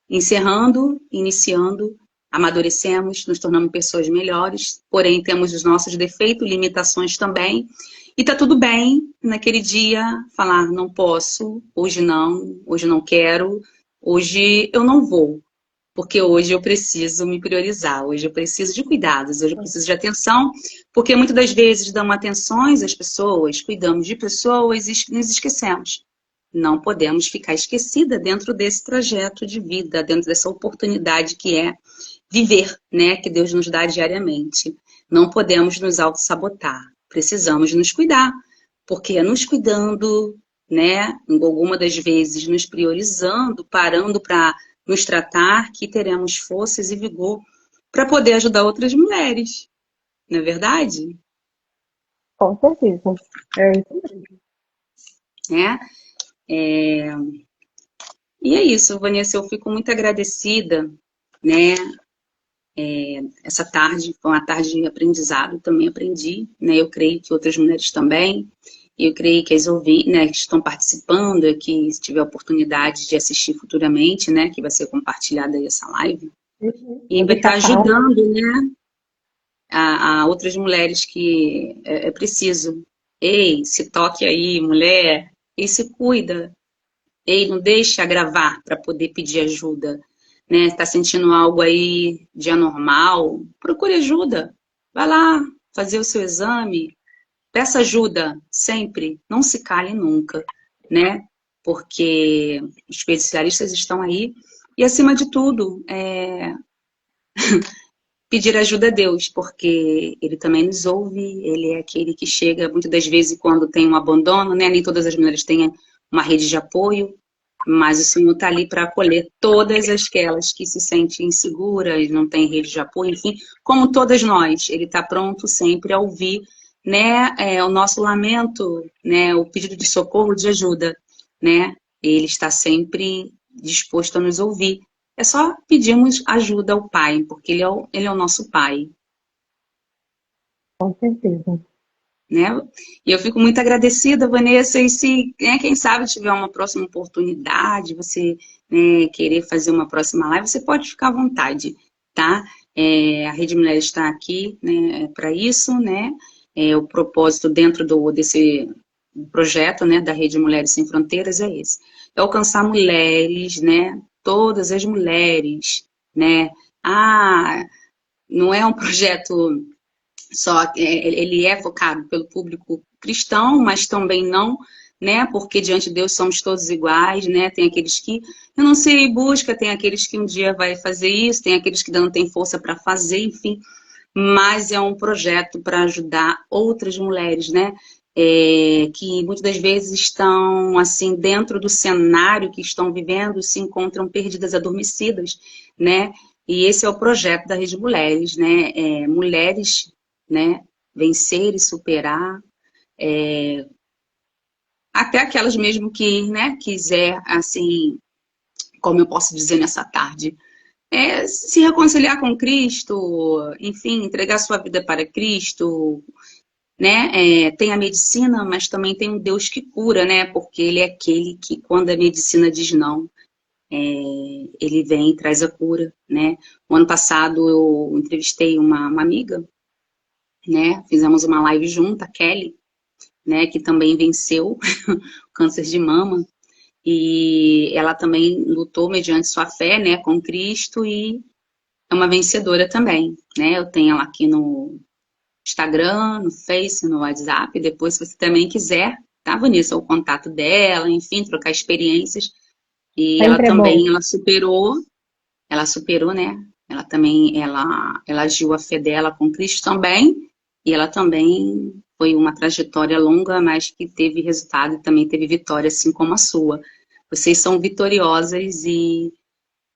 encerrando, iniciando, amadurecemos, nos tornamos pessoas melhores, porém temos os nossos defeitos, limitações também, e tá tudo bem naquele dia falar, não posso, hoje não quero, hoje eu não vou. Porque hoje eu preciso me priorizar, hoje eu preciso de cuidados, hoje eu preciso de atenção, porque muitas das vezes damos atenções às pessoas, cuidamos de pessoas e nos esquecemos. Não podemos ficar esquecida dentro desse trajeto de vida, dentro dessa oportunidade que é viver, né, que Deus nos dá diariamente. Não podemos nos auto-sabotar, precisamos nos cuidar, porque é nos cuidando, né, alguma das vezes nos priorizando, parando para nos tratar, que teremos forças e vigor para poder ajudar outras mulheres. Não é verdade? Com certeza. É isso mesmo. Né? E é isso, Vanessa, eu fico muito agradecida, né? Essa tarde foi uma tarde de aprendizado, também aprendi, né? Eu creio que outras mulheres também. Eu creio que as ouvintes, né, que estão participando, que se tiver oportunidade de assistir futuramente, né, que vai ser compartilhada aí essa live, e Vou vai estar deixar salvo. ajudando, né, a outras mulheres que é preciso. Ei, se toque aí, mulher, e se cuida. Ei, não deixe agravar para poder pedir ajuda. Né? Está sentindo algo aí de anormal? Procure ajuda. Vai lá fazer o seu exame. Peça ajuda sempre. Não se cale nunca, né? Porque os especialistas estão aí. E, acima de tudo, pedir ajuda a Deus, porque Ele também nos ouve, Ele é aquele que chega, muitas das vezes, quando tem um abandono, né? Nem todas as mulheres têm uma rede de apoio, mas o Senhor está ali para acolher todas aquelas que se sentem inseguras, não têm rede de apoio, enfim, como todas nós, Ele está pronto sempre a ouvir, né, o nosso lamento, né, o pedido de socorro, de ajuda, né? Ele está sempre disposto a nos ouvir. É só pedirmos ajuda ao Pai, porque ele é o nosso Pai, Com certeza. né? E eu fico muito agradecida, Vanessa, e se, né, quem sabe, tiver uma próxima oportunidade, você, né, querer fazer uma próxima live, você pode ficar à vontade, tá? A Rede Mulher está aqui, né, para isso, né? O propósito dentro desse projeto, né, da Rede Mulheres Sem Fronteiras é esse. É alcançar mulheres, né? Todas as mulheres, né? Não é um projeto só, ele é focado pelo público cristão, mas também não, né? Porque diante de Deus somos todos iguais, né? Tem aqueles que eu não sei, busca, tem aqueles que um dia vai fazer isso, tem aqueles que ainda não tem força para fazer, enfim. Mas é um projeto para ajudar outras mulheres, né? Que muitas das vezes estão assim dentro do cenário que estão vivendo, se encontram perdidas, adormecidas, né? E esse é o projeto da Rede Mulheres, né? Mulheres, né? Vencer e superar, até aquelas mesmo que, né? Quiser, assim, como eu posso dizer nessa tarde, se reconciliar com Cristo, enfim, entregar sua vida para Cristo, né? Tem a medicina, mas também tem um Deus que cura, né? Porque Ele é aquele que, quando a medicina diz não, Ele vem e traz a cura, né? O ano passado eu entrevistei uma amiga, né? Fizemos uma live junta, a Kelly, né? Que também venceu o câncer de mama. E ela também lutou mediante sua fé, né? Com Cristo e é uma vencedora também, né? Eu tenho ela aqui Instagram, no Face, no WhatsApp. Depois, se você também quiser, tá, Vanessa? O contato dela, enfim, trocar experiências. E ela Sempre é bom. também, ela superou, né? Ela também, ela agiu a fé dela com Cristo também. E ela também foi uma trajetória longa, mas que teve resultado e também teve vitória, assim como a sua. Vocês são vitoriosas e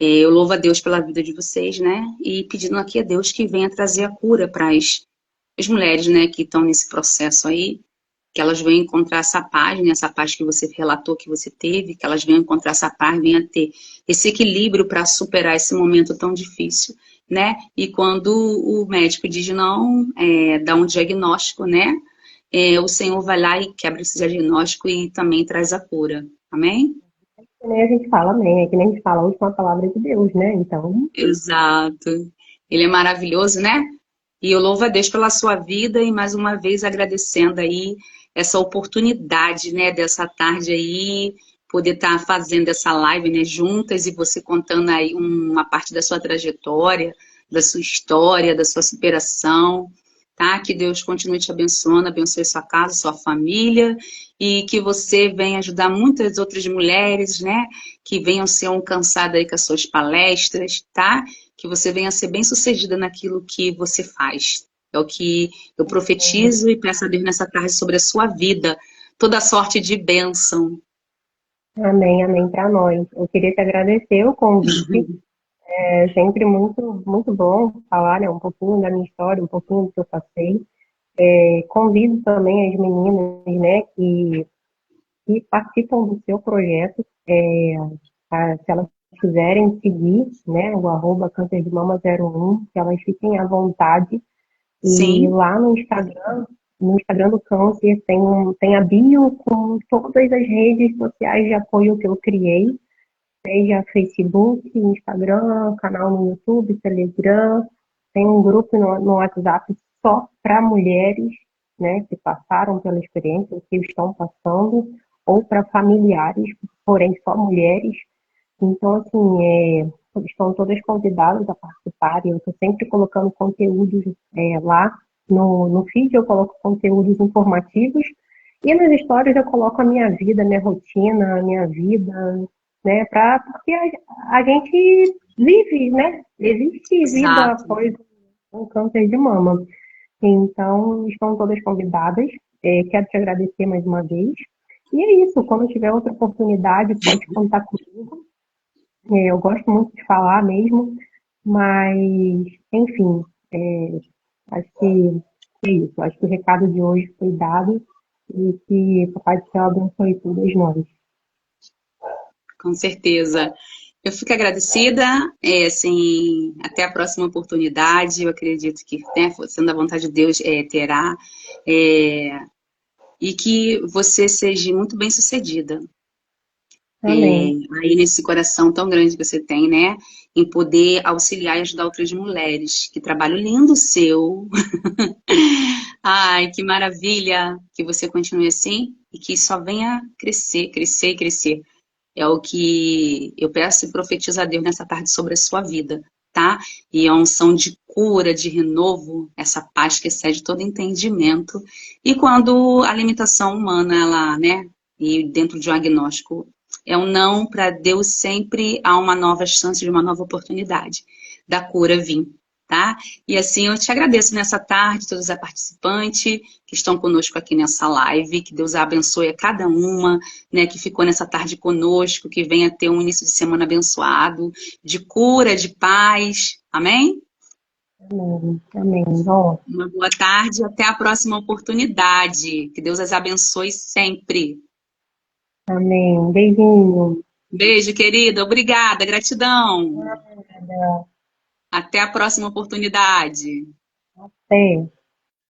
eu louvo a Deus pela vida de vocês, né? E pedindo aqui a Deus que venha trazer a cura para as mulheres, né, que estão nesse processo aí, que elas venham encontrar essa paz, né, essa paz que você relatou que você teve, que elas venham encontrar essa paz, venham ter esse equilíbrio para superar esse momento tão difícil, né? E quando o médico diz não, dá um diagnóstico, né? O Senhor vai lá e quebra esse diagnóstico e também traz a cura. Amém? Que nem a gente fala amém, é que nem a gente fala a última palavra de Deus, né? Então, Exato. Ele é maravilhoso, né? E eu louvo a Deus pela sua vida e mais uma vez agradecendo aí essa oportunidade, né, dessa tarde aí, poder estar fazendo essa live, né, juntas e você contando aí uma parte da sua trajetória, da sua história, da sua superação, tá? Que Deus continue te abençoando, abençoe sua casa, sua família e que você venha ajudar muitas outras mulheres, né, que venham ser alcançadas aí com as suas palestras, tá? Que você venha a ser bem-sucedida naquilo que você faz. É o que eu profetizo e peço a Deus nessa tarde sobre a sua vida. Toda sorte de bênção. amém, amém para nós. Eu queria te agradecer o convite. É sempre muito, muito bom falar, né, um pouquinho da minha história, um pouquinho do que eu passei. Convido também as meninas, né, que participam do seu projeto, se elas quiserem seguir, né, o arroba Câncer de Mama 01, que elas fiquem à vontade. E Sim, lá no Instagram do Câncer, tem a bio com todas as redes sociais de apoio que eu criei, seja Facebook, Instagram, canal no YouTube, Telegram, tem um grupo no WhatsApp só para mulheres, né, que passaram pela experiência, que estão passando, ou para familiares, porém só mulheres. Então, assim, estão todas convidadas a participarem. Eu estou sempre colocando conteúdos lá. No feed eu coloco conteúdos informativos e nas histórias eu coloco a minha vida, a minha rotina, a minha vida, né? Porque a gente vive, né? Existe vida exato. após um câncer de mama. Então, estão todas convidadas. Quero te agradecer mais uma vez. E é isso, quando tiver outra oportunidade, pode contar comigo. Eu gosto muito de falar mesmo, mas, enfim, acho que é isso. Acho que o recado de hoje foi dado e que o Papai do Céu abençoe todos nós. Com certeza. Eu fico agradecida, assim, até a próxima oportunidade. Eu acredito que, né, sendo a vontade de Deus, terá. É, e que você seja muito bem-sucedida. Amém. Aí nesse coração tão grande que você tem, né? Em poder auxiliar e ajudar outras mulheres. Que trabalho lindo seu. Ai, que maravilha que você continue assim e que só venha crescer, crescer e crescer. É o que eu peço e profetizo a Deus nessa tarde sobre a sua vida, tá? E a unção de cura, de renovo, essa paz que excede todo entendimento. E quando a limitação humana, ela, né? E dentro de um diagnóstico é um não, para Deus sempre há uma nova chance de uma nova oportunidade da cura vir, tá? E assim eu te agradeço nessa tarde, todos os participantes que estão conosco aqui nessa live, que Deus abençoe a cada uma, né, que ficou nessa tarde conosco, que venha ter um início de semana abençoado, de cura, de paz, amém? Amém. Amém. Bom, Uma boa tarde e até a próxima oportunidade. Que Deus as abençoe sempre. amém. Beijinho. Beijo, querida. Obrigada, gratidão. Até a próxima oportunidade. Até.